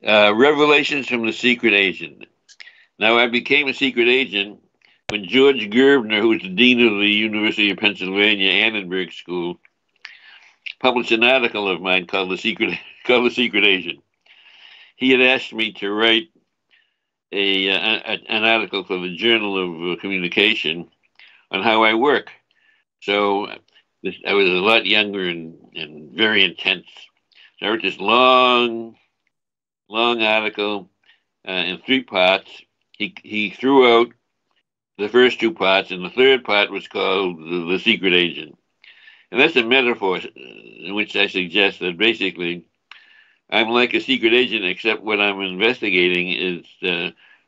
Revelations from the Secret Agent. Now, I became a secret agent when George Gerbner, who was the dean of the University of Pennsylvania Annenberg School, published an article of mine called The Secret Agent. He had asked me to write an article for the Journal of Communication on how I work. So I was a lot younger and very intense. So I wrote this long article in 3 parts. He threw out the first 2 parts, and the third part was called The Secret Agent. And that's a metaphor in which I suggest that basically I'm like a secret agent, except what I'm investigating is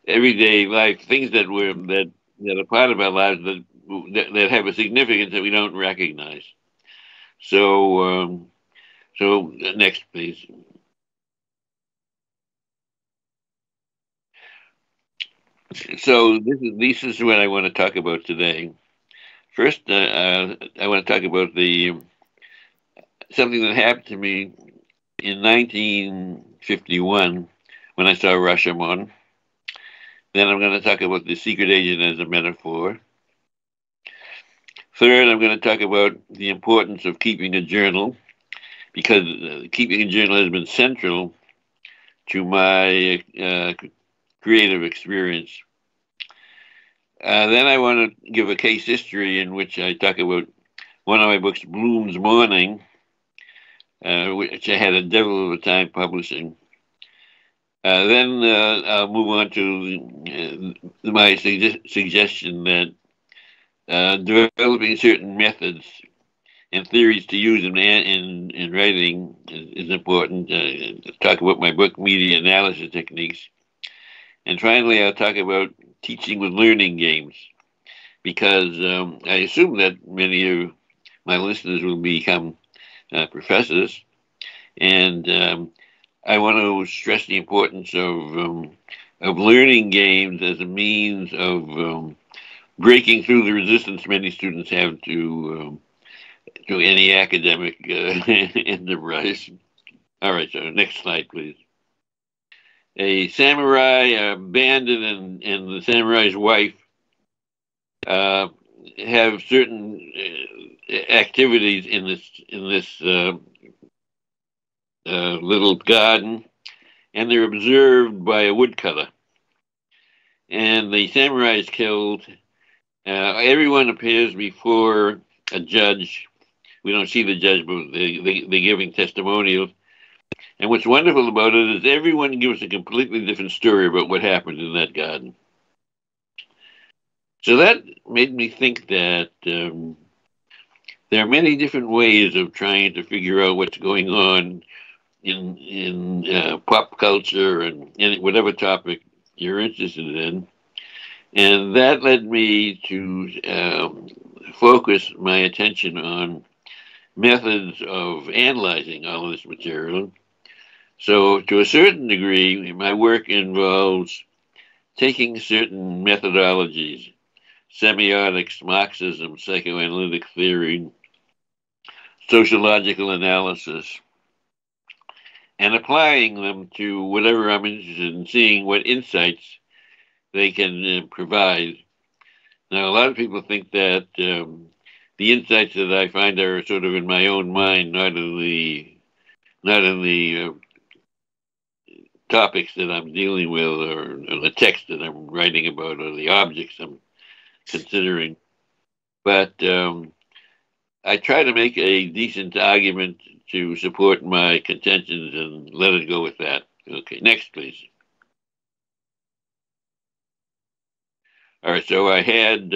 everyday life, things that are part of our lives that have a significance that we don't recognize. So, next, please. So this is what I want to talk about today. First, I want to talk about something that happened to me in 1951 when I saw Rashomon. Then I'm going to talk about the secret agent as a metaphor. Third, I'm going to talk about the importance of keeping a journal, because keeping a journal has been central to my creative experience. Then I want to give a case history in which I talk about one of my books, Bloom's Morning, which I had a devil of a time publishing. Then I'll move on to my suggestion that developing certain methods and theories to use in writing is important. Talk about my book, Media Analysis Techniques. And finally, I'll talk about teaching with learning games, because I assume that many of my listeners will become professors, and I want to stress the importance of learning games as a means of breaking through the resistance many students have to any academic enterprise. All right, so next slide, please. A samurai, a bandit, and the samurai's wife have certain activities in this little garden, and they're observed by a woodcutter. And the samurai is killed. Everyone appears before a judge. We don't see the judge, but they're giving testimonials. And what's wonderful about it is everyone gives a completely different story about what happened in that garden. So that made me think that there are many different ways of trying to figure out what's going on in pop culture and in whatever topic you're interested in. And that led me to focus my attention on methods of analyzing all of this material. So to a certain degree, my work involves taking certain methodologies, semiotics, Marxism, psychoanalytic theory, sociological analysis, and applying them to whatever I'm interested in, seeing what insights they can provide. Now, a lot of people think that the insights that I find are sort of in my own mind, not in the topics that I'm dealing with, or the text that I'm writing about, or the objects I'm considering. But I try to make a decent argument to support my contentions and let it go with that. Okay, next, please. All right, so I had,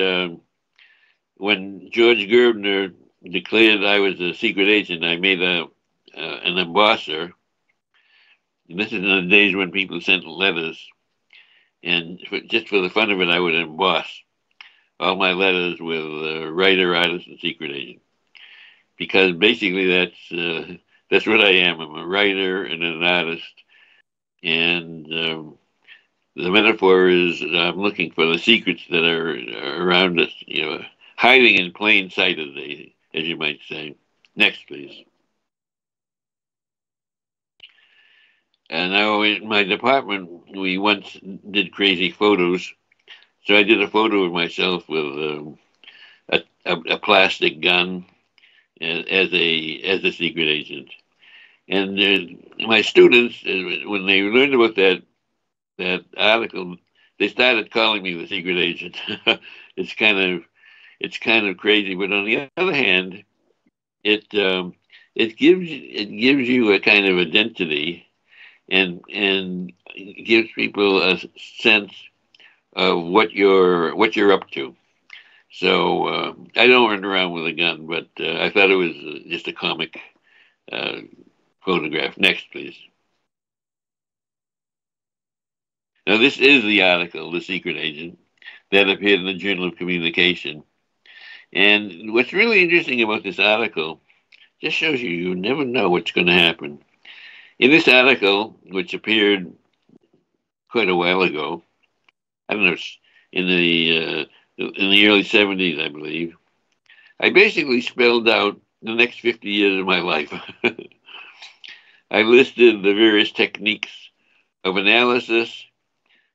when George Gerbner declared I was a secret agent, I made an embosser. And this is in the days when people sent letters. And just for the fun of it, I would emboss all my letters with writer, artist, and secret agent. Because basically that's what I am. I'm a writer and an artist. And the metaphor is I'm looking for the secrets that are around us, hiding in plain sight, as you might say. Next, please. Now, in my department, we once did crazy photos. So I did a photo of myself with a plastic gun as a secret agent. And my students, when they learned about that article, they started calling me the secret agent. it's kind of it's kind of crazy, but on the other hand, it it gives you a kind of identity and gives people a sense of what you're up to. So I don't run around with a gun, but I thought it was just a comic uh, photograph. Next, please. Now, this is the article, The Secret Agent, that appeared in the Journal of Communication. And what's really interesting about this article just shows you never know what's going to happen. In this article, which appeared quite a while ago, I don't know, in the early '70s, I believe, I basically spelled out the next 50 years of my life. I listed the various techniques of analysis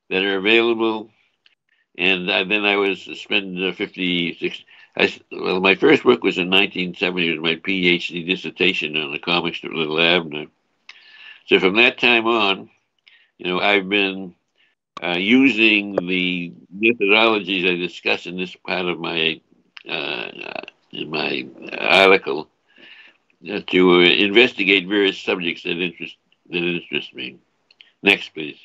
that are available, and then I was spent 56. Well, my first book was in 1970. It was my PhD dissertation on the comics of Little Abner. So from that time on, I've been using the methodologies I discuss in this part of uh, my article to investigate various subjects that interest me. Next, please.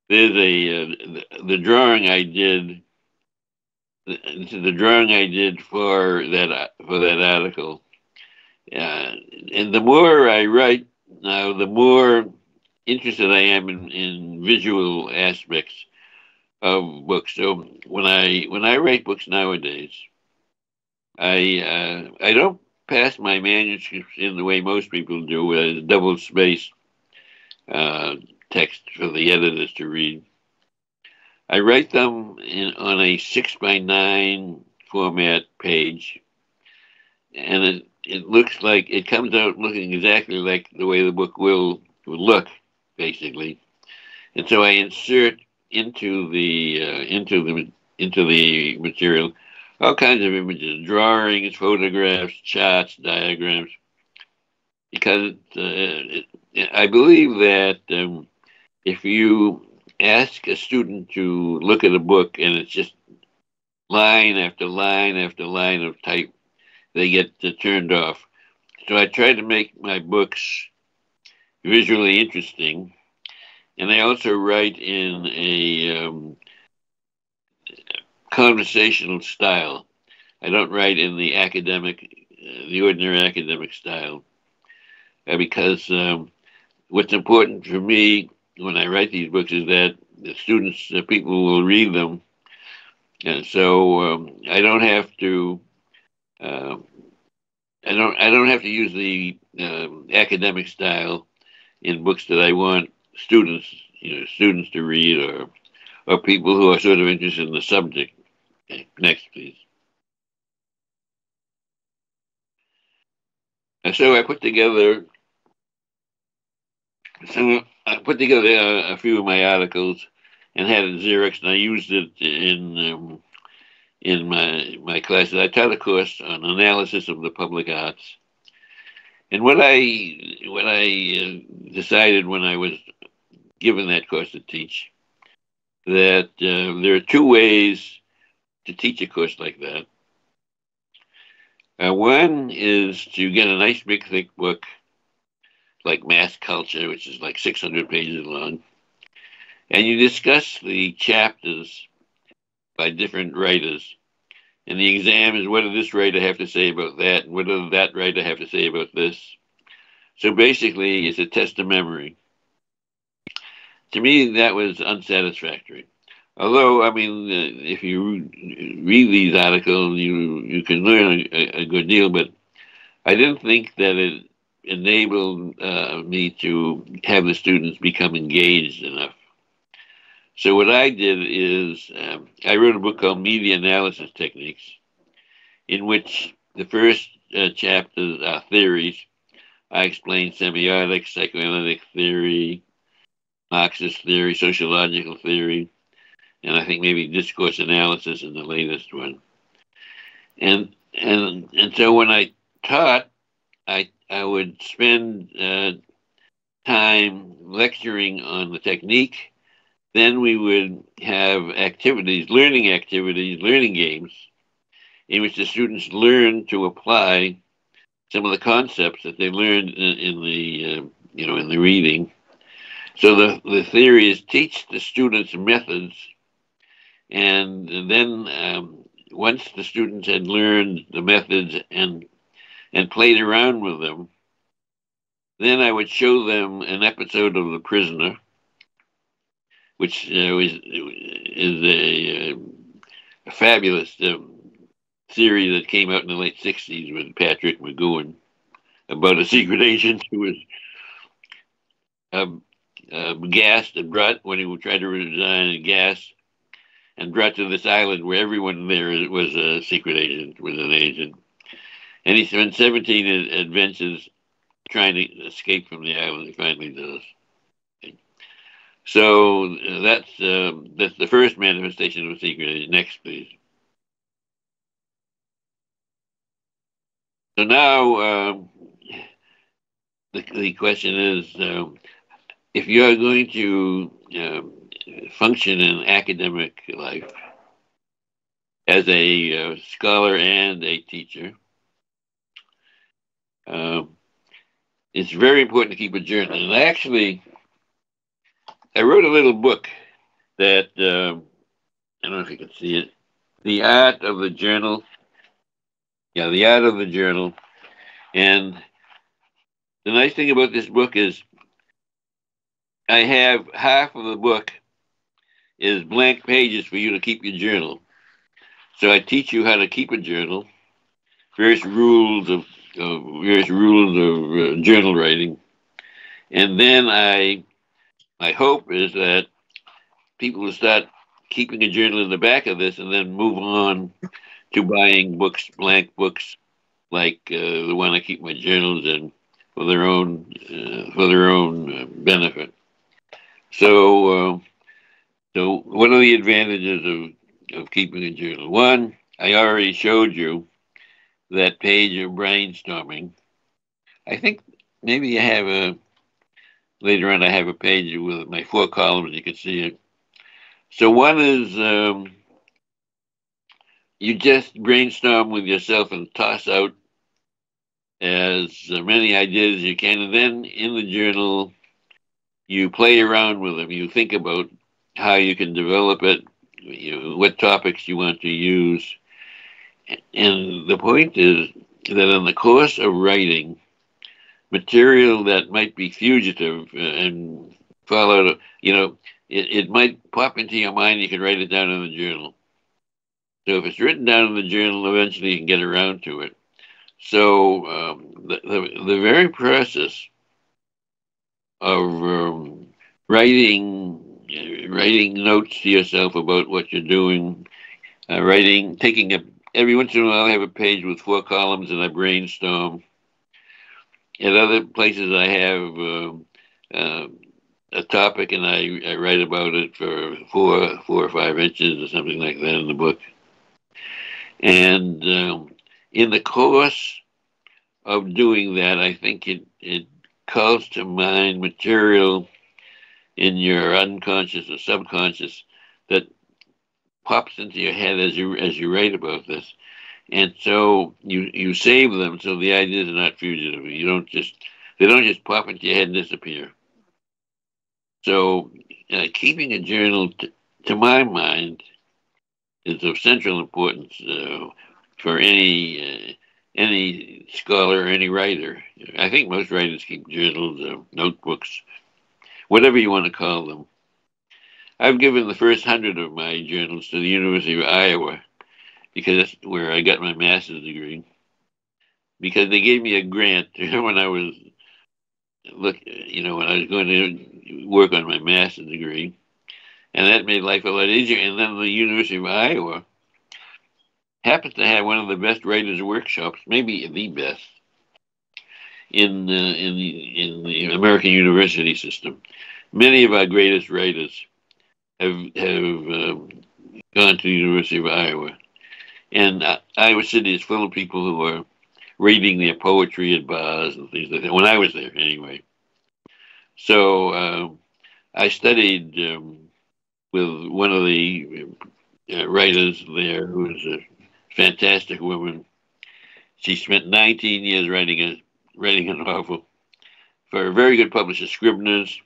There's the drawing I did. This is the drawing I did for that article. And the more I write now, the more interested I am in visual aspects of books. So when I write books nowadays, I don't pass my manuscripts in the way most people do, with a double space uh, text for the editors to read. I write them on a 6 by 9 format page, and it looks like it comes out looking exactly like the way the book would look, basically. And so I insert into the material all kinds of images, drawings, photographs, charts, diagrams, because I believe that if you ask a student to look at a book and it's just line after line after line of type, they get turned off. So I try to make my books visually interesting, and I also write in a conversational style. I don't write in the ordinary academic style, because what's important for me when I write these books is that the students, people will read them, and so I don't have to. Uh, I don't have to use the academic style in books that I want students to read, or people who are sort of interested in the subject. Okay, next, please. And so I put together a few of my articles and had it Xerox, and I used it in my classes. I taught a course on analysis of the public arts, and what I decided when I was given that course to teach, that there are two ways to teach a course like that. One is to get a nice big thick book like Mass Culture, which is like 600 pages long, and you discuss the chapters by different writers. And the exam is, what did this writer have to say about that, and what did that writer have to say about this? So basically, it's a test of memory. To me, that was unsatisfactory. Although, I mean, if you read these articles, you can learn a good deal, but I didn't think that it enabled me to have the students become engaged enough. So what I did is I wrote a book called Media Analysis Techniques, in which the first chapters are theories, I explain semiotic, psychoanalytic theory, Marxist theory, sociological theory, and I think maybe discourse analysis is the latest one. And so when I taught, I would spend time lecturing on the technique. Then we would have activities, learning games, in which the students learn to apply some of the concepts that they learned in the in the reading. So the theory is teach the students methods, and then once the students had learned the methods and played around with them, then I would show them an episode of The Prisoner, which is a fabulous theory that came out in the late 60s with Patrick McGowan about a secret agent who was gassed and brought, when he tried to resign, and gassed and brought to this island where everyone there was a secret agent, was an agent. And he spent 17 adventures trying to escape from the island. He finally does. So that's the first manifestation of a secret agent. Next, please. So now the question is, if you are going to function in academic life as a scholar and a teacher, it's very important to keep a journal. And I wrote a little book that, I don't know if you can see it, The Art of the Journal. Yeah, The Art of the Journal. And the nice thing about this book is I have half of the book is blank pages for you to keep your journal. So I teach you how to keep a journal, various rules of journal writing, and then my hope is that people will start keeping a journal in the back of this, and then move on to buying books, blank books, like the one I keep my journals in for their own benefit. So what are the advantages of keeping a journal? One, I already showed you that page of brainstorming. I think maybe later on I have a page with my 4 columns. You can see it. So one is you just brainstorm with yourself and toss out as many ideas as you can, and then in the journal you play around with them. You think about how you can develop it, what topics you want to use. And the point is that in the course of writing, material that might be fugitive and fall out of, it might pop into your mind. You can write it down in the journal. So if it's written down in the journal, eventually you can get around to it. So the very process of writing notes to yourself about what you're doing, every once in a while I have a page with 4 columns and I brainstorm. At other places I have a topic and I write about it for 4 or 5 inches or something like that in the book. And in the course of doing that, I think it calls to mind material in your unconscious or subconscious that pops into your head as you write about this. And so you save them so the ideas are not fugitive. They don't just pop into your head and disappear. So keeping a journal, to my mind, is of central importance for any scholar or any writer. I think most writers keep journals, notebooks, whatever you want to call them. I've given the first 100 of my journals to the University of Iowa because that's where I got my master's degree. Because they gave me a grant when I was going to work on my master's degree, and that made life a lot easier. And then the University of Iowa happens to have one of the best writers' workshops, maybe the best. in the American university system. Many of our greatest writers have gone to the University of Iowa, and Iowa City is full of people who are reading their poetry at bars and things like that. When I was there, anyway. So I studied with one of the writers there, who was a fantastic woman. She spent 19 years writing a novel for a very good publisher, Scribner's.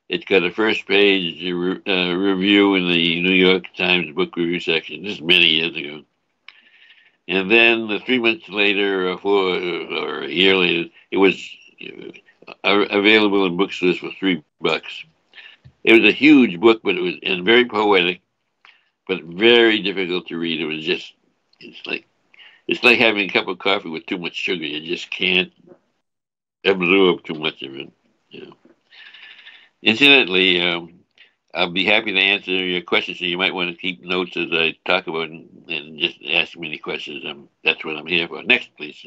It's got a first page review in the New York Times book review section. This is many years ago. And then 3 months later, or a year later, it was available in bookstores for $3. It was a huge book, but it was and very poetic, but very difficult to read. It was just it's like having a cup of coffee with too much sugar. You just can't absorb too much of it. You know. Incidentally, I'll be happy to answer your questions, so you might want to keep notes as I talk about and just ask me any questions. That's what I'm here for. Next, please.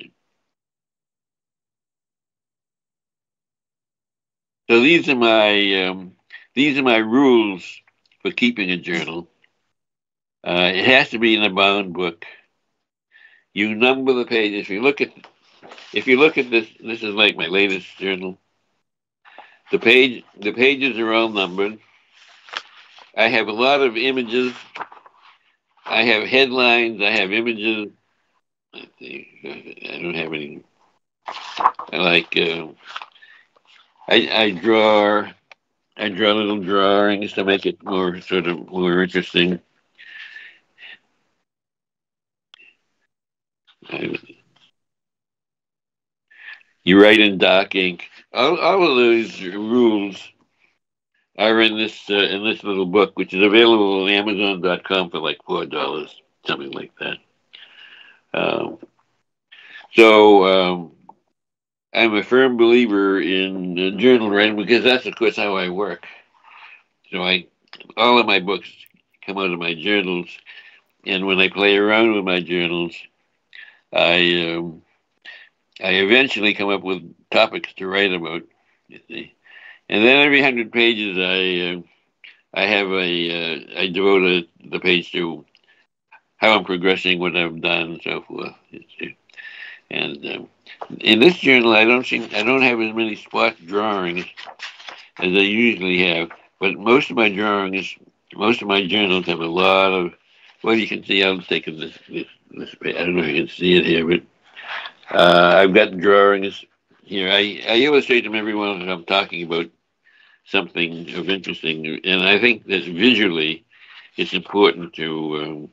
So these are my rules for keeping a journal. It has to be in a bound book. You number the pages. If you look at this, this is like my latest journal. The pages are all numbered. I have a lot of images. I have headlines. I have images. I don't have any. I draw little drawings to make it more interesting. You write in dark ink. All of those rules are in this little book, which is available on Amazon.com for like $4, something like that. So I'm a firm believer in journal writing because that's, of course, how I work. So all of my books come out of my journals, and when I play around with my journals, I eventually come up with topics to write about. You see. And then every 100 pages, I devote the page to how I'm progressing, what I've done, and so forth. You see. And in this journal, I don't have as many spot drawings as I usually have, but most of my journals have a lot of. Well, you can see I'm taking this page. I don't know if you can see it here, but I've got drawings here. I illustrate them every once when I'm talking about something of interesting, and I think that visually, it's important to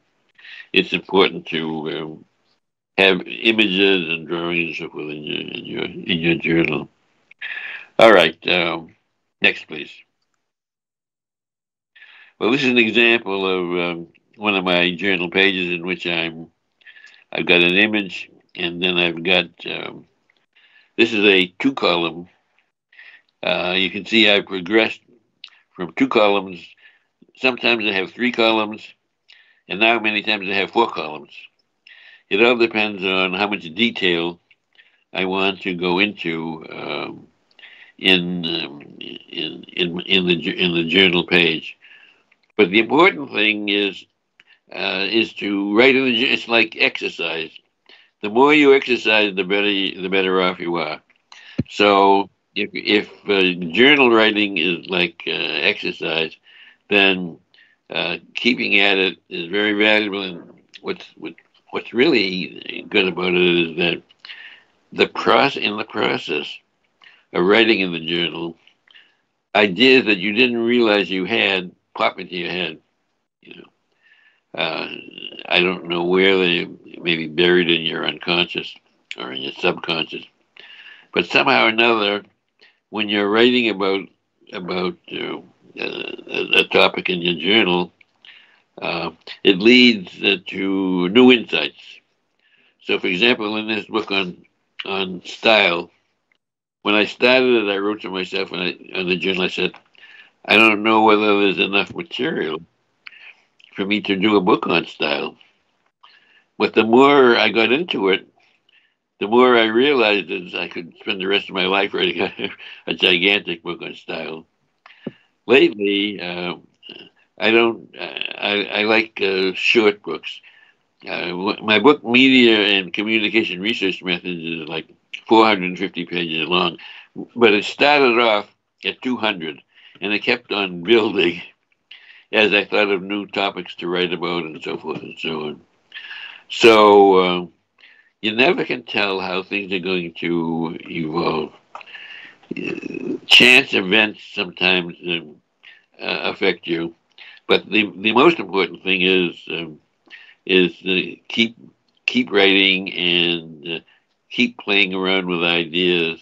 have images and drawings and so forth in your journal. All right, next, please. Well, this is an example of one of my journal pages in which I've got an image, and then I've got this is a 2-column. You can see I've progressed from 2 columns. Sometimes I have 3 columns, and now many times I have 4 columns. It all depends on how much detail I want to go into in the journal page. But the important thing is to write in the. It's like exercise. The more you exercise, the better off you are. So if journal writing is like exercise, then keeping at it is very valuable. And what's really good about it is that the process of writing in the journal, ideas that you didn't realize you had pop into your head. You know, I don't know where they may be buried in your unconscious or in your subconscious, but somehow or another, when you're writing about a topic in your journal, it leads to new insights. So, for example, in this book on style, when I started it, I wrote to myself on the journal. I said, I don't know whether there's enough material for me to do a book on style. But the more I got into it, the more I realized is I could spend the rest of my life writing a gigantic book on style. Lately, I don't. I like short books. My book, Media and Communication Research Methods, is like 450 pages long, but it started off at 200, and it kept on building as I thought of new topics to write about and so forth and so on. So you never can tell how things are going to evolve. Chance events sometimes affect you, but the most important thing is keep writing and keep playing around with ideas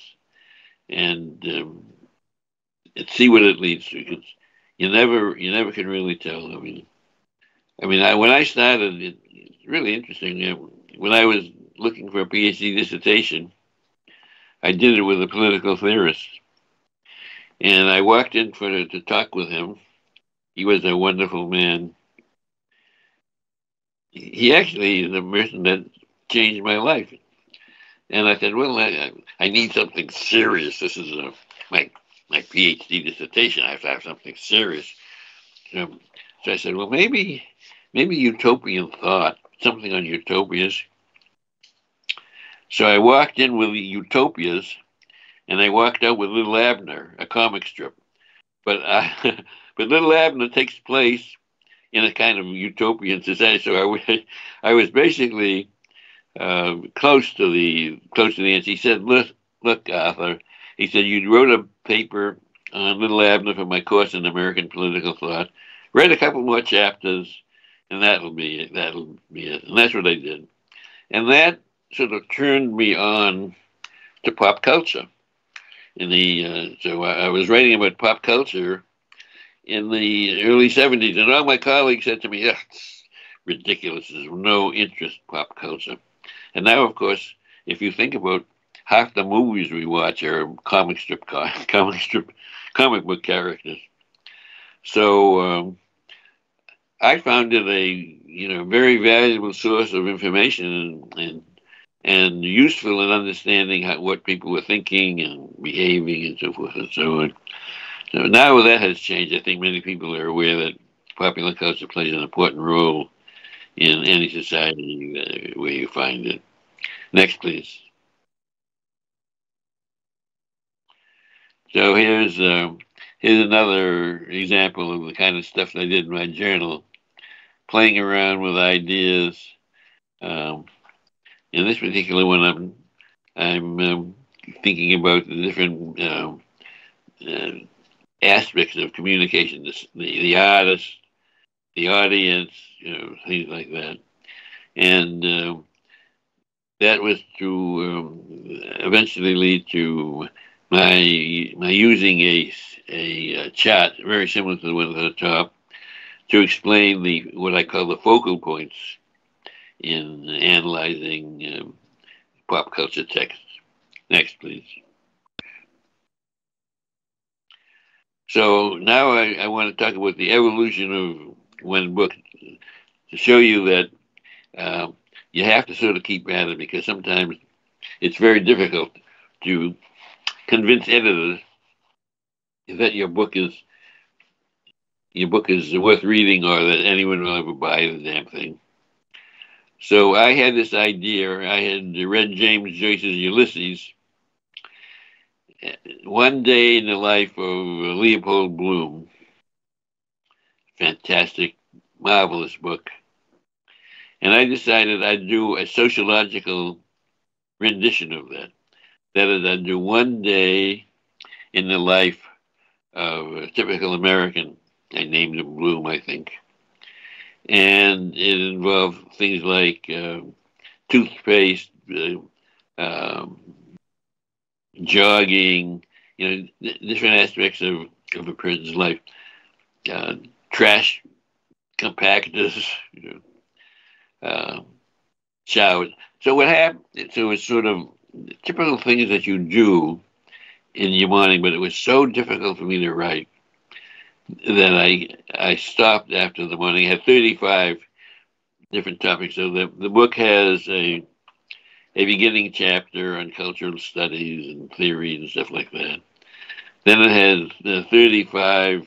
and see what it leads to. Because you never can really tell. When I started, it's really interesting. When I was looking for a PhD dissertation, I did it with a political theorist, and I walked in to talk with him. He was a wonderful man. He actually is the person that changed my life. And I said, well, I need something serious. This is my my PhD dissertation. I have to have something serious. So, so I said, well, maybe utopian thought, something on utopias. So I walked in with the utopias, and I walked out with Little Abner, a comic strip. But but Little Abner takes place in a kind of utopian society. So I was basically close to the answer. He said, look, Arthur. He said, you wrote a paper on Little Abner for my course in American political thought. Write a couple more chapters, and that'll be it. That'll be it. And that's what I did. And that sort of turned me on to pop culture. So I was writing about pop culture in the early 70s, and all my colleagues said to me, it's ridiculous. There's no interest in pop culture. And now, of course, if you think about half the movies we watch are comic book characters. So I found it a very valuable source of information and useful in understanding what people were thinking and behaving and so forth and so on. So now that has changed. I think many people are aware that popular culture plays an important role in any society where you find it. Next, please. So here's another example of the kind of stuff I did in my journal, playing around with ideas. In this particular one, I'm thinking about the different aspects of communication: the artist, the audience, things like that, and that was to eventually lead to my using a chart very similar to the one at the top to explain what I call the focal points in analyzing pop culture texts. Next, please. So now I want to talk about the evolution of one book to show you that you have to sort of keep at it, because sometimes it's very difficult to convince editors that your book is worth reading or that anyone will ever buy the damn thing. So I had this idea. I had read James Joyce's Ulysses. One Day in the Life of Leopold Bloom. Fantastic, marvelous book. And I decided I'd do a sociological rendition of that. That is, I'd do one day in the life of a typical American. I named him Bloom, I think. And it involved things like toothpaste, jogging, different aspects of a person's life. Trash compactors, showers. So what happened? So it's sort of typical things that you do in your morning, but it was so difficult for me to write that I stopped after the morning. I had 35 different topics. So the book has a a beginning chapter on cultural studies and theory and stuff like that. Then it has 35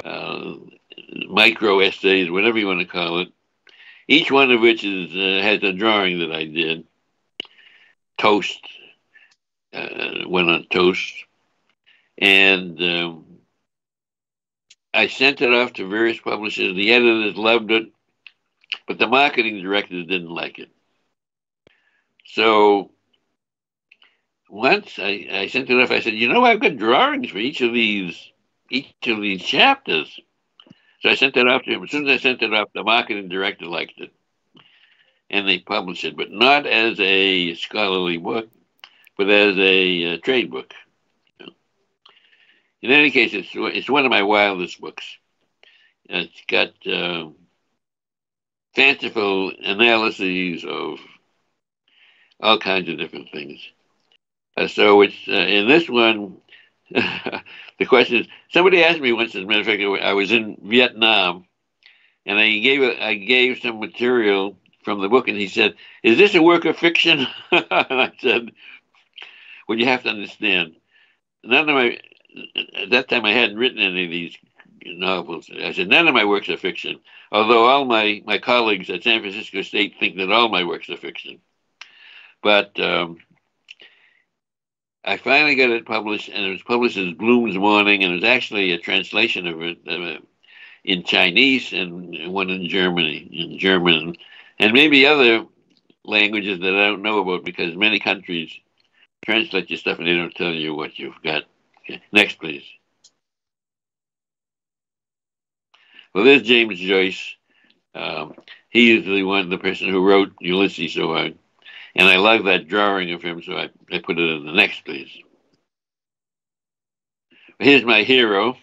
uh, micro essays, whatever you want to call it. Each one of which has a drawing that I did. Toast, went on toast, and I sent it off to various publishers. The editors loved it, but the marketing directors didn't like it. So once I sent it off, I said, I've got drawings for each of these chapters. So I sent it off to him. As soon as I sent it off, the marketing director liked it, and they published it, but not as a scholarly book, but as a trade book. In any case, it's one of my wildest books. It's got fanciful analyses of all kinds of different things. So it's in this one. The question is, somebody asked me once, as a matter of fact, I was in Vietnam, and I gave some material from the book, and he said, "Is this a work of fiction?" And I said, "Well, you have to understand, at that time I hadn't written any of these novels. I said, none of my works are fiction, although all my colleagues at San Francisco State think that all my works are fiction. But I finally got it published, and it was published as Bloom's Morning, and it was actually a translation of it in Chinese and one in German, and maybe other languages that I don't know about, because many countries translate your stuff and they don't tell you what you've got. Okay. Next, please. Well, there's James Joyce. He is the person who wrote Ulysses, and I love that drawing of him, so I put it in the next, please. Here's my hero.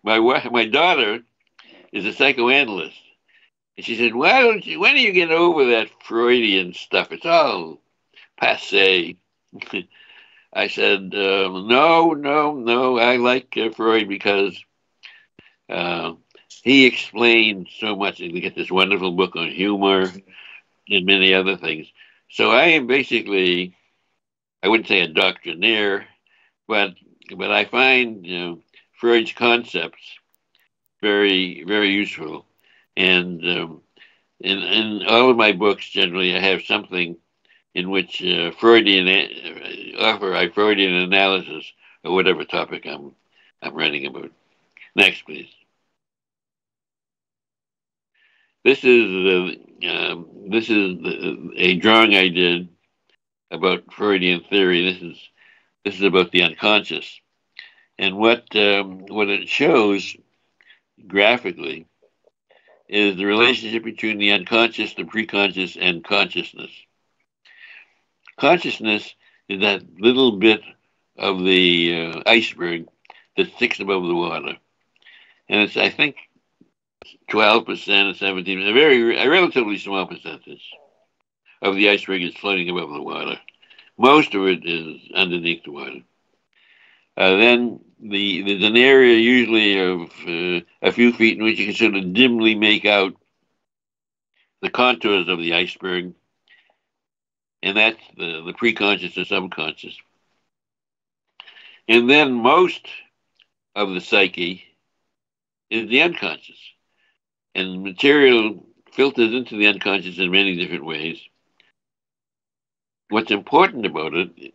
My daughter is a psychoanalyst, and she said, when do you get over that Freudian stuff? It's all passé. I said, no. I like Freud because he explained so much. We get this wonderful book on humor and many other things. So I am basically, I wouldn't say a doctrinaire, but I find Freud's concepts very, very useful. And in all of my books, generally, I have something in which Freudian analysis of whatever topic I'm writing about. Next, please. This is a drawing I did about Freudian theory. This is about the unconscious, and what it shows graphically is the relationship between the unconscious, the preconscious, and consciousness. Consciousness is that little bit of the iceberg that sticks above the water, and it's, I think, 12% or 17%, a relatively small percentage of the iceberg is floating above the water. Most of it is underneath the water. Then there's an area usually of a few feet in which you can sort of dimly make out the contours of the iceberg, and that's the preconscious or subconscious. And then most of the psyche is the unconscious, and material filters into the unconscious in many different ways. What's important about it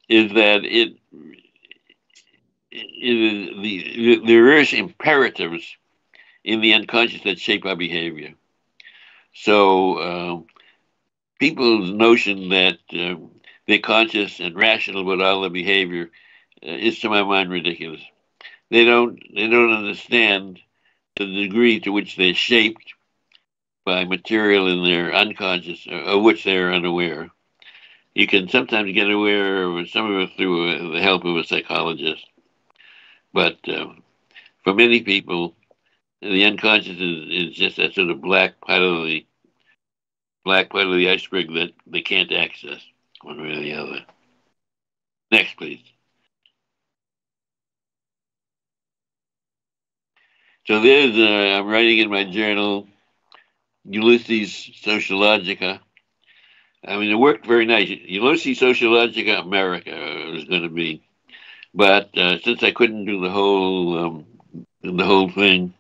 is that there is imperatives in the unconscious that shape our behavior. So people's notion that they're conscious and rational about all their behavior is, to my mind, ridiculous. They don't understand the degree to which they're shaped by material in their unconscious, of which they're unaware. You can sometimes get aware of some of it through the help of a psychologist, but for many people, the unconscious is just that sort of black part of the iceberg that they can't access one way or the other. Next, please. So there's I'm writing in my journal, Ulysses Sociologica, I mean, it worked very nice. You don't see Sociological America was going to be, but since I couldn't do the whole thing,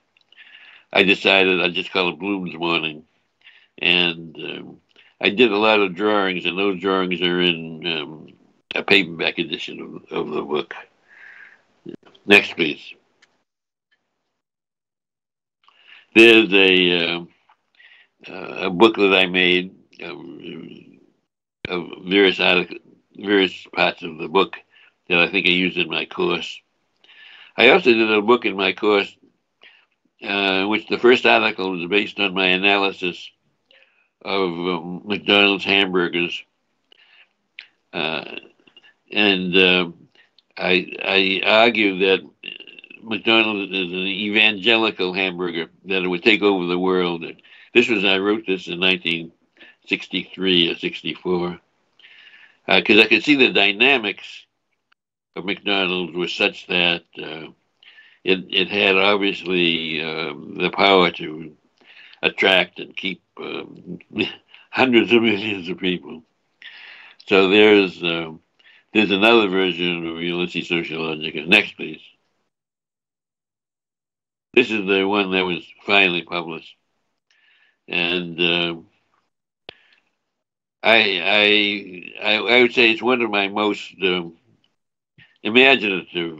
I decided I'd just call it Bloom's Morning, and I did a lot of drawings, and those drawings are in a paperback edition of the book. Next, please. There's a book that I made of various parts of the book that I think I used in my course. I also did a book in my course in which the first article was based on my analysis of McDonald's hamburgers, and I argue that McDonald's is an evangelical hamburger, that it would take over the world. I wrote this in 1963 or 64, because I could see the dynamics of McDonald's were such that it had obviously the power to attract and keep hundreds of millions of people. So there's another version of Ulysses Sociologica. Next, please. This is the one that was finally published, and I would say it's one of my most imaginative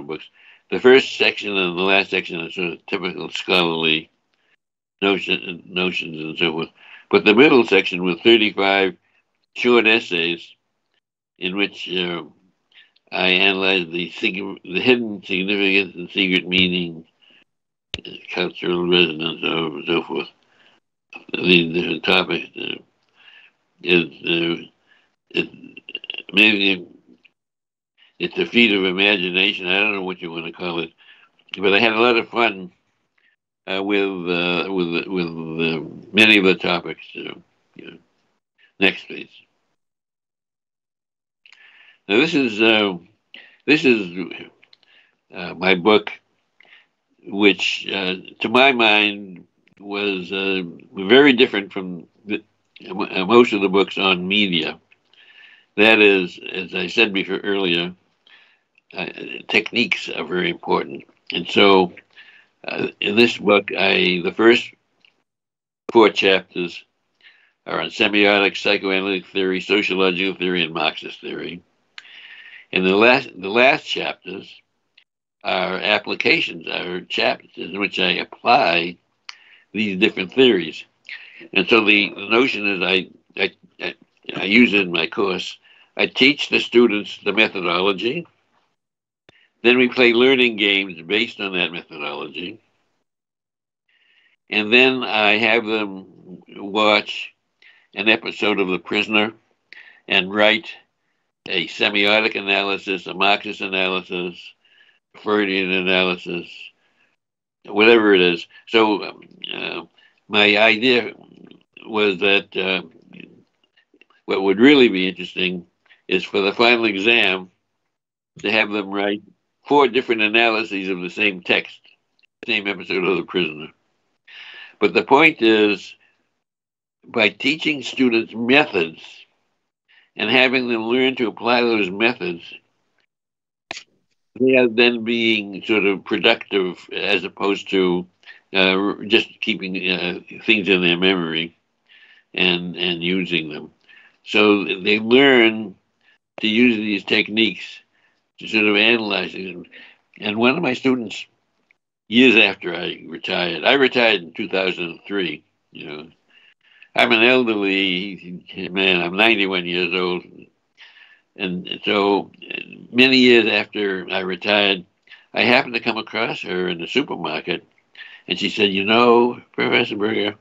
books. The first section and the last section are sort of typical scholarly notions and so forth, but the middle section with 35 short essays in which I analyzed the hidden significance and secret meaning, cultural resonance, and so forth. These different topics maybe it's a feat of imagination. I don't know what you want to call it, but I had a lot of fun with many of the topics. Next, please. Now this is my book, which to my mind was very different from most of the books on media. That is, as I said before earlier, techniques are very important. And so in this book, the first 4 chapters are on semiotic, psychoanalytic theory, sociological theory, and Marxist theory. And the last chapters are applications, are chapters in which I apply these different theories. And so the notion is I use it in my course. I teach the students the methodology. Then we play learning games based on that methodology. And then I have them watch an episode of The Prisoner and write a semiotic analysis, a Marxist analysis, a Freudian analysis, whatever it is. So my idea was that what would really be interesting is for the final exam to have them write 4 different analyses of the same text, same episode of The Prisoner. But the point is, by teaching students methods and having them learn to apply those methods, they are then being sort of productive as opposed to just keeping things in their memory and using them. So they learn to use these techniques to sort of analyze them. And one of my students, years after I retired in 2003, I'm an elderly man, I'm 91 years old. And so many years after I retired, I happened to come across her in the supermarket, and she said, Professor Berger,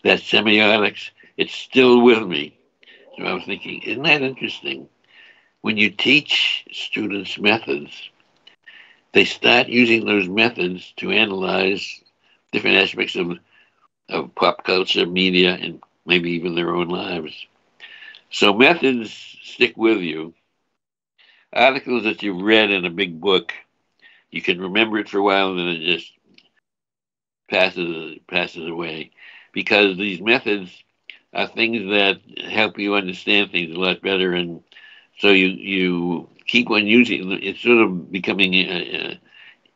that semiotics, it's still with me. So I was thinking, isn't that interesting? When you teach students methods, they start using those methods to analyze different aspects of pop culture, media, and maybe even their own lives. So methods stick with you. Articles that you've read in a big book, you can remember it for a while and then it just passes away. Because these methods are things that help you understand things a lot better, and so you keep on using it. It's sort of becoming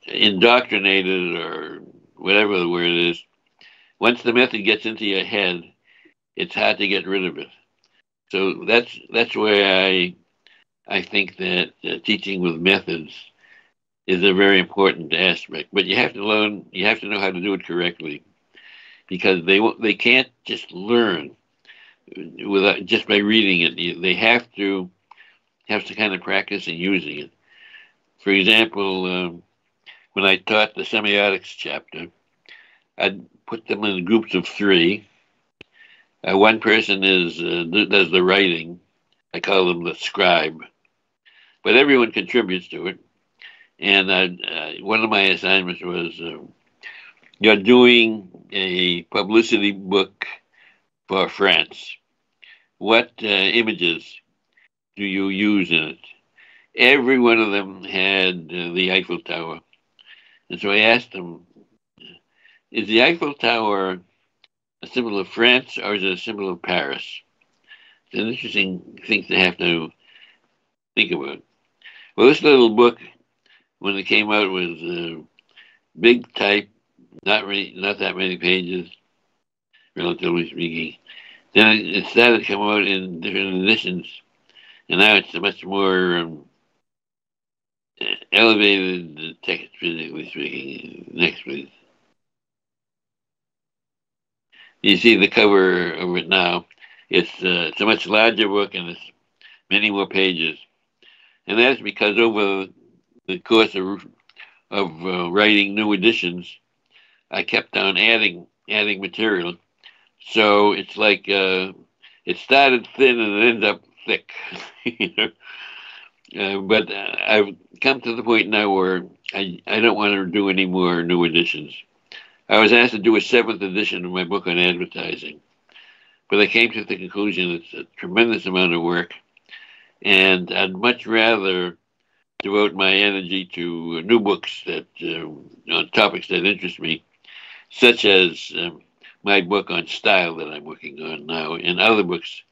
indoctrinated, or whatever the word is. Once the method gets into your head, it's hard to get rid of it. So that's where I think that teaching with methods is a very important aspect. But you have to learn. You have to know how to do it correctly, because they can't just learn without just by reading it. They have to kind of practice in using it. For example, when I taught the semiotics chapter, I'd put them in groups of three. One person does the writing. I call them the scribe, but everyone contributes to it. And one of my assignments was you're doing a publicity book for France. What images do you use in it? Every one of them had the Eiffel Tower. And so I asked them, is the Eiffel Tower a symbol of France, or is it a symbol of Paris? It's an interesting thing to have to think about. Well, this little book, when it came out, was big type, not that many pages, relatively speaking. Then it started to come out in different editions, and now it's a much more elevated text, physically speaking. Next, please. You see the cover of it now. It's a much larger book, and it's many more pages. And that's because over the course of writing new editions, I kept on adding material. So it's like it started thin and it ended up thick. You know? But I've come to the point now where I don't want to do any more new editions. I was asked to do a seventh edition of my book on advertising, but I came to the conclusion it's a tremendous amount of work, and I'd much rather devote my energy to new books that on topics that interest me, such as my book on style that I'm working on now, and other books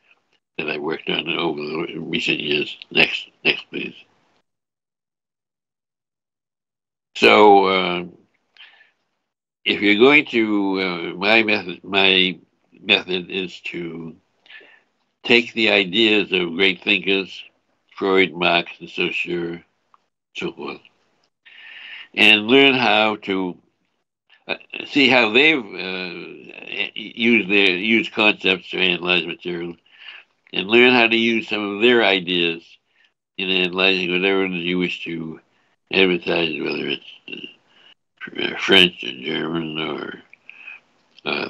that I worked on over the recent years. Next, please. So, if you're going to, my method is to take the ideas of great thinkers, Freud, Marx, and Saussure, so forth, and learn how to see how they've used concepts to analyze material, and learn how to use some of their ideas in analyzing whatever it is you wish to advertise, whether it's French or German uh,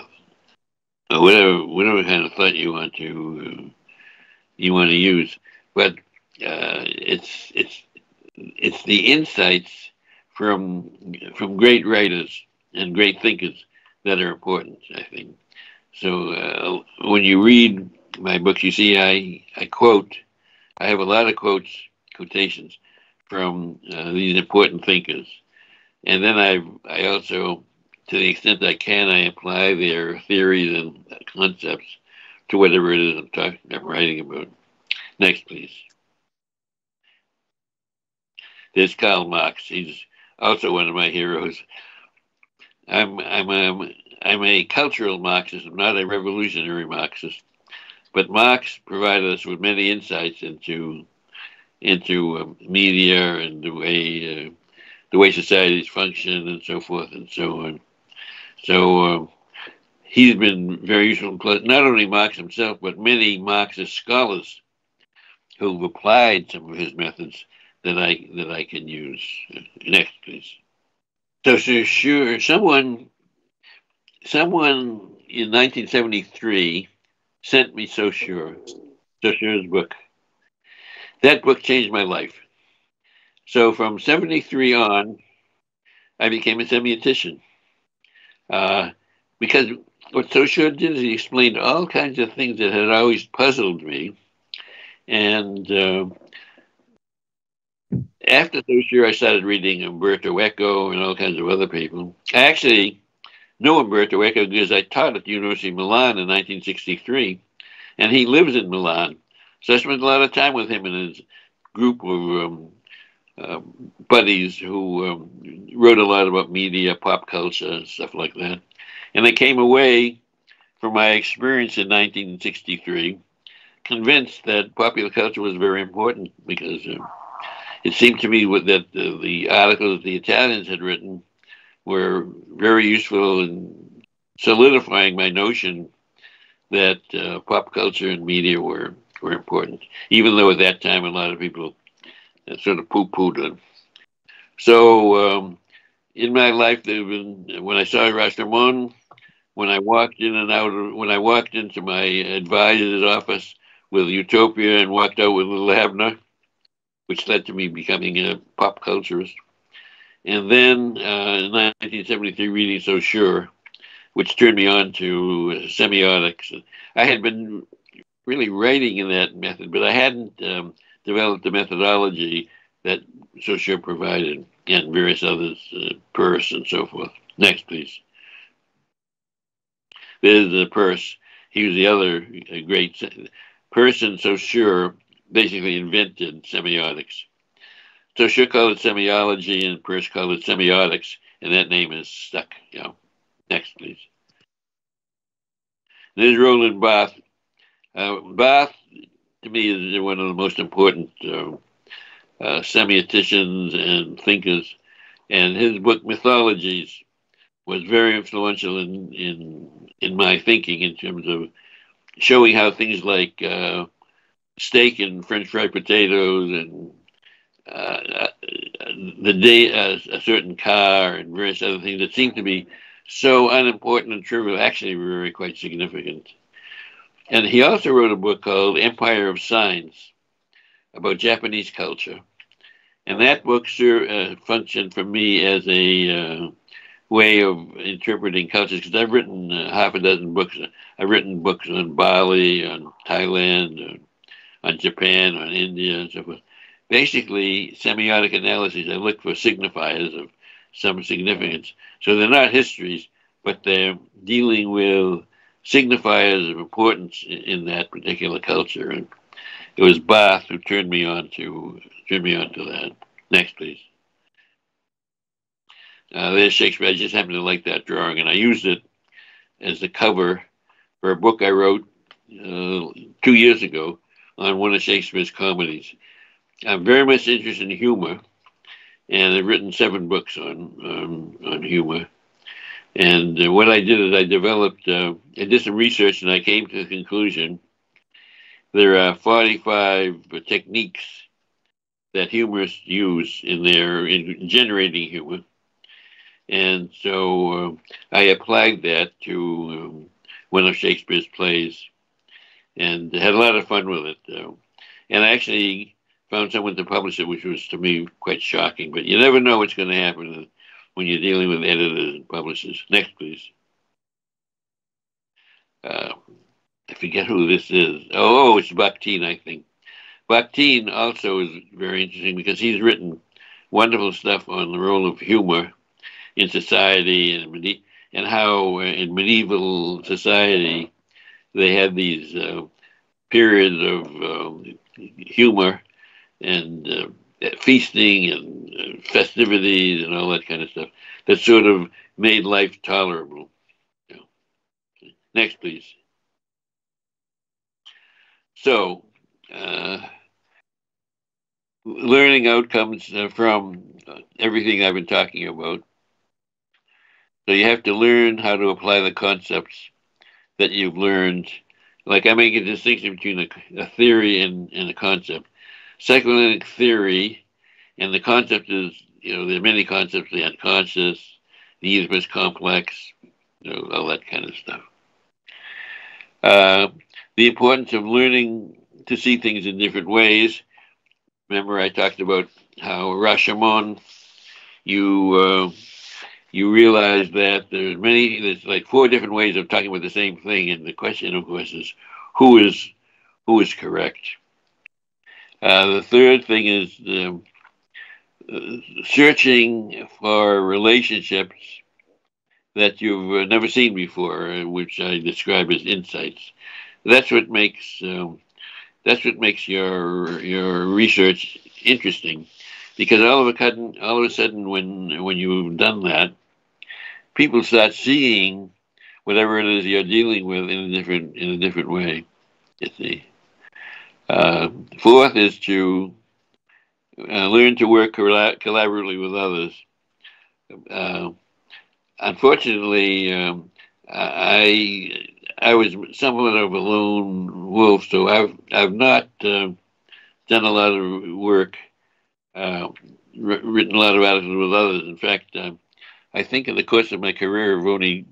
or whatever kind of thought you want to use. But it's the insights from great writers and great thinkers that are important, I think. So when you read my books, you see I quote. I have a lot of quotations from these important thinkers, and then I also, to the extent I can, I apply their theories and concepts to whatever it is I'm writing about. Next, please. There's Karl Marx. He's also one of my heroes. I'm a cultural Marxist. I'm not a revolutionary Marxist. But Marx provided us with many insights into media and the way societies function and so forth and so on. So he's been very useful. Not only Marx himself, but many Marxist scholars who've applied some of his methods that I can use. Next, please. So sure, someone in 1973 sent me Saussure's book. That book changed my life. So from 73 on, I became a semiotician. Because what Saussure did is he explained all kinds of things that had always puzzled me. And after Saussure, I started reading Umberto Eco and all kinds of other people. Actually, know Umberto Eco because I taught at the University of Milan in 1963, and he lives in Milan. So I spent a lot of time with him and his group of buddies who wrote a lot about media, pop culture, stuff like that. And I came away from my experience in 1963 convinced that popular culture was very important because it seemed to me that the articles the Italians had written were very useful in solidifying my notion that pop culture and media were important, even though at that time a lot of people sort of poo-pooed them. So in my life, there have been, when I saw Rashomon, when I walked in and out, when I walked into my advisor's office with Utopia and walked out with Little Abner, which led to me becoming a pop culturist. And then in 1973, reading So Sure, which turned me on to semiotics. I had been really writing in that method, but I hadn't developed the methodology that So Sure provided, and various others, Peirce and so forth. Next, please. There's the Peirce. He was the other great. Peirce and So Sure basically invented semiotics. So Sure called it semiology, and Peirce called it semiotics, and that name is stuck. Next, please. There's Roland Barthes. Barthes, to me, is one of the most important semioticians and thinkers, and his book Mythologies was very influential in my thinking in terms of showing how things like steak and French fried potatoes and a certain car and various other things that seem to be so unimportant and trivial actually were very quite significant. And he also wrote a book called Empire of Signs about Japanese culture. And that book functioned for me as a way of interpreting cultures, because I've written half a dozen books. I've written books on Bali, on Thailand, on Japan, on India, and so forth. Basically, semiotic analyses, I look for signifiers of some significance. So they're not histories, but they're dealing with signifiers of importance in that particular culture. And it was Barthes who turned me on to that. Next, please. There's Shakespeare. I just happened to like that drawing, and I used it as the cover for a book I wrote 2 years ago on one of Shakespeare's comedies. I'm very much interested in humor, and I've written 7 books on humor. And what I did is I did some research, and I came to the conclusion there are 45 techniques that humorists use in generating humor. And so I applied that to one of Shakespeare's plays and had a lot of fun with it. And I actually found someone to publish it, which was to me quite shocking. But you never know what's going to happen when you're dealing with editors and publishers. Next, please. I forget who this is. Oh, it's Bakhtin, I think. Bakhtin also is very interesting because he's written wonderful stuff on the role of humor in society and how in medieval society they had these periods of humor and feasting and festivities and all that kind of stuff that sort of made life tolerable. Next, please. So, learning outcomes from everything I've been talking about. So you have to learn how to apply the concepts that you've learned. Like I make a distinction between a theory and a concept. Psychoanalytic theory and the concept is, there are many concepts, the unconscious, the Oedipus complex, all that kind of stuff. The importance of learning to see things in different ways. Remember, I talked about how Rashomon, you realize that there's like 4 different ways of talking about the same thing, and the question, of course, is who is correct. The third thing is searching for relationships that you've never seen before, which I describe as insights. That's what makes your research interesting, because all of a sudden, when you've done that, people start seeing whatever it is you're dealing with in a different way. You see. Fourth is to learn to work collaboratively with others. Uh, Unfortunately, I was somewhat of a lone wolf, so I've not done a lot of work, uh, written a lot of articles with others. In fact, I think in the course of my career, I've only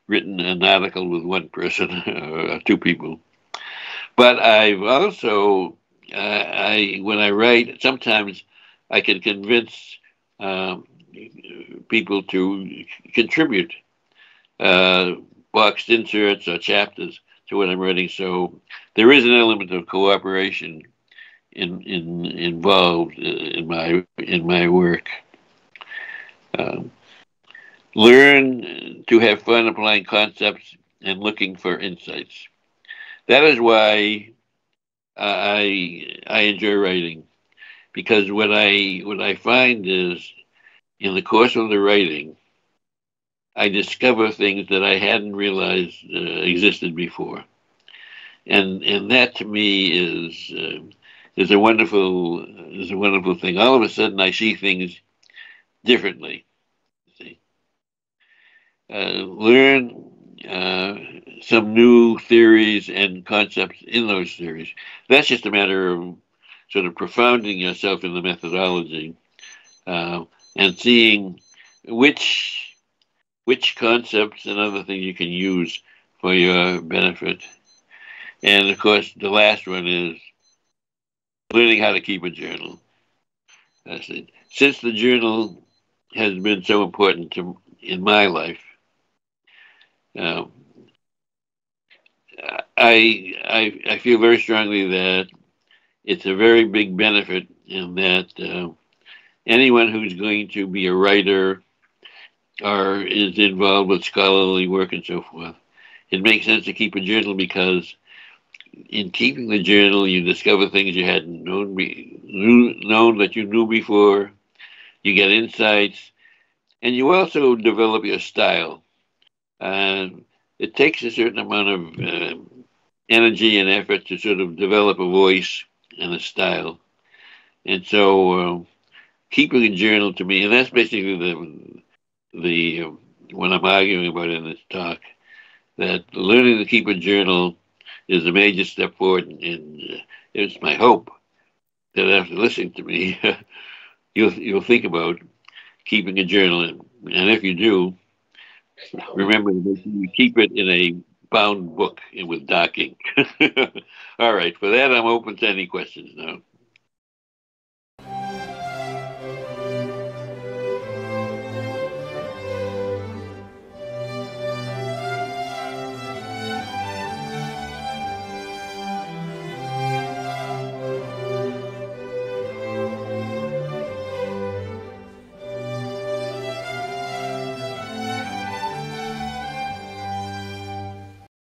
written an article with one person or two people. But I've also, when I write, sometimes I can convince um, people to contribute uh, boxed inserts or chapters to what I'm writing. So there is an element of cooperation involved in my work. Um, Learn to have fun applying concepts and looking for insights. That is why I enjoy writing, because what I find is in the course of the writing, I discover things that I hadn't realized existed before, and that to me is a wonderful thing. All of a sudden, I see things differently. See, learn uh, some new theories and concepts in those theories. That's just a matter of sort of profounding yourself in the methodology, uh, and seeing which which concepts and other things you can use for your benefit. And of course, the last one is learning how to keep a journal. That's it. Since the journal has been so important in my life, uh, I feel very strongly that it's a very big benefit in that anyone who's going to be a writer or is involved with scholarly work and so forth, it makes sense to keep a journal, because in keeping the journal, you discover things you hadn't known that you knew before. You get insights, and you also develop your style. It takes a certain amount of energy and effort to sort of develop a voice and a style. And so, keeping a journal to me, and that's basically the what I'm arguing about in this talk, that learning to keep a journal is a major step forward, and it's my hope that after listening to me, you'll think about keeping a journal, and if you do, remember to make sure you keep it in a bound book and with dark ink. All right, for that, I'm open to any questions now.